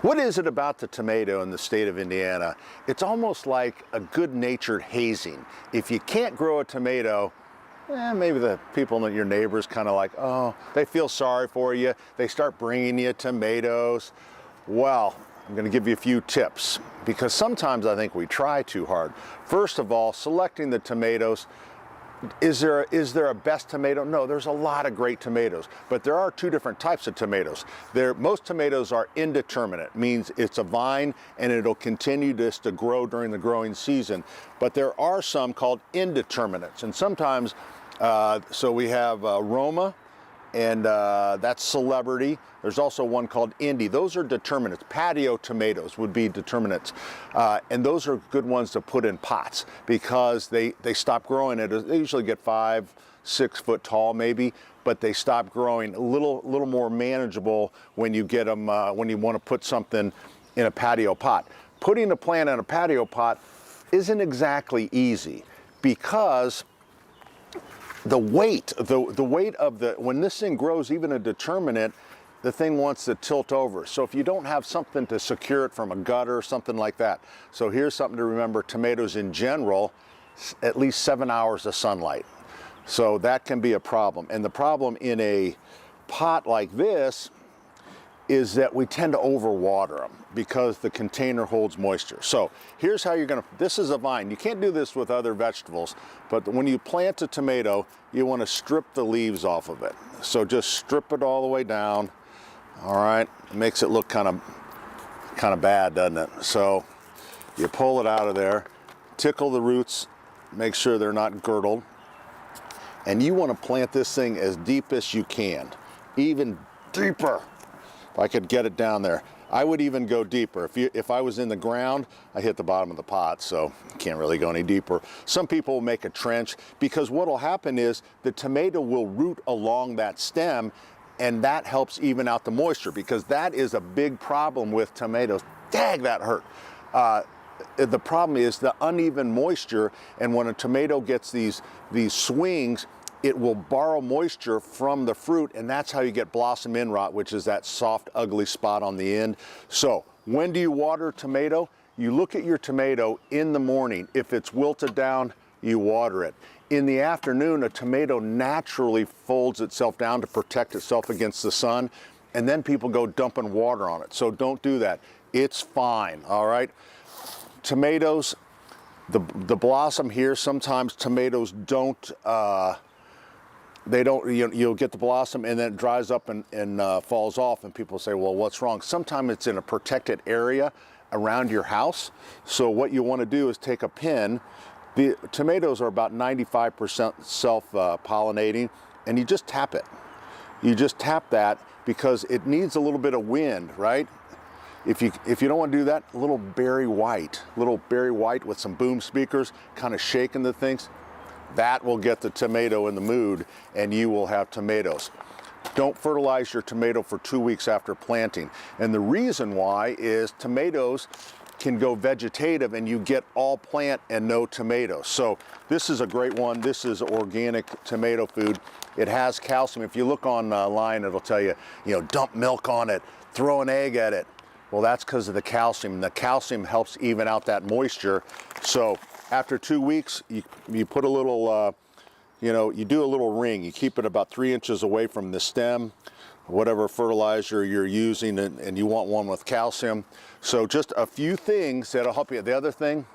What is it about the tomato in the state of Indiana? It's almost like a good-natured hazing. If you can't grow a tomato, maybe the people, your neighbors, kind of like, oh, they feel sorry for you. They start bringing you tomatoes. Well, I'm going to give you a few tips because sometimes I think we try too hard. First of all, selecting the tomatoes. Is there a best tomato? No, there's a lot of great tomatoes, but there are two different types of tomatoes. Most tomatoes are indeterminate, means it's a vine and it'll continue just to grow during the growing season. But there are some called indeterminates, and sometimes, so we have Roma, and that's Celebrity. There's also one called Indy. Those are determinants. Patio tomatoes would be determinants. And those are good ones to put in pots because they stop growing they usually get 5, 6 foot tall maybe, but they stop growing a little more manageable when you get them, when you want to put something in a patio pot. Putting a plant in a patio pot isn't exactly easy because the weight of when this thing grows, even a determinate, the thing wants to tilt over. So if you don't have something to secure it from a gutter or something like that. So here's something to remember: tomatoes in general, at least 7 hours of sunlight. So that can be a problem. And the problem in a pot like this is that we tend to overwater them because the container holds moisture. So here's how you're gonna, this is a vine. You can't do this with other vegetables, but when you plant a tomato, you wanna strip the leaves off of it. So just strip it all the way down. All right, it makes it look kind of bad, doesn't it? So you pull it out of there, tickle the roots, make sure they're not girdled, and you wanna plant this thing as deep as you can, even deeper. If I could get it down there, I would even go deeper. If I was in the ground, I hit the bottom of the pot, so can't really go any deeper. Some people will make a trench because what will happen is the tomato will root along that stem, and that helps even out the moisture because that is a big problem with tomatoes. Dang, that hurt. The problem is the uneven moisture, and when a tomato gets these swings, it will borrow moisture from the fruit, and that's how you get blossom end rot, which is that soft, ugly spot on the end. So when do you water tomato? You look at your tomato in the morning. If it's wilted down, you water it. In the afternoon, a tomato naturally folds itself down to protect itself against the sun, and then people go dumping water on it. So don't do that. It's fine, all right? Tomatoes, the blossom here, sometimes tomatoes don't, you'll get the blossom and then it dries up and falls off, and people say, well, what's wrong? Sometimes it's in a protected area around your house. So what you want to do is take a pin. The tomatoes are about 95% self-pollinating, and you just tap it. You just tap that because it needs a little bit of wind, right? If you don't want to do that, a little berry white with some boom speakers, kind of shaking the things, that will get the tomato in the mood, and you will have tomatoes. Don't fertilize your tomato for 2 weeks after planting. And the reason why is tomatoes can go vegetative and you get all plant and no tomatoes. So this is a great one. This is organic tomato food. It has calcium. If you look online, it'll tell you, dump milk on it, throw an egg at it. Well, that's because of the calcium. The calcium helps even out that moisture. So after 2 weeks, you put a little, you do a little ring. You keep it about 3 inches away from the stem, whatever fertilizer you're using, and you want one with calcium. So just a few things that'll help you. The other thing,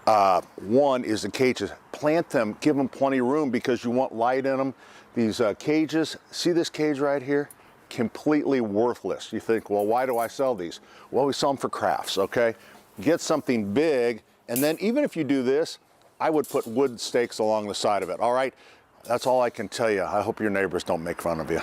one is the cages. Plant them, give them plenty of room because you want light in them. These cages, see this cage right here? Completely worthless. You think, well, why do I sell these? Well, we sell them for crafts, okay? Get something big, and then even if you do this, I would put wood stakes along the side of it, all right? That's all I can tell you. I hope your neighbors don't make fun of you.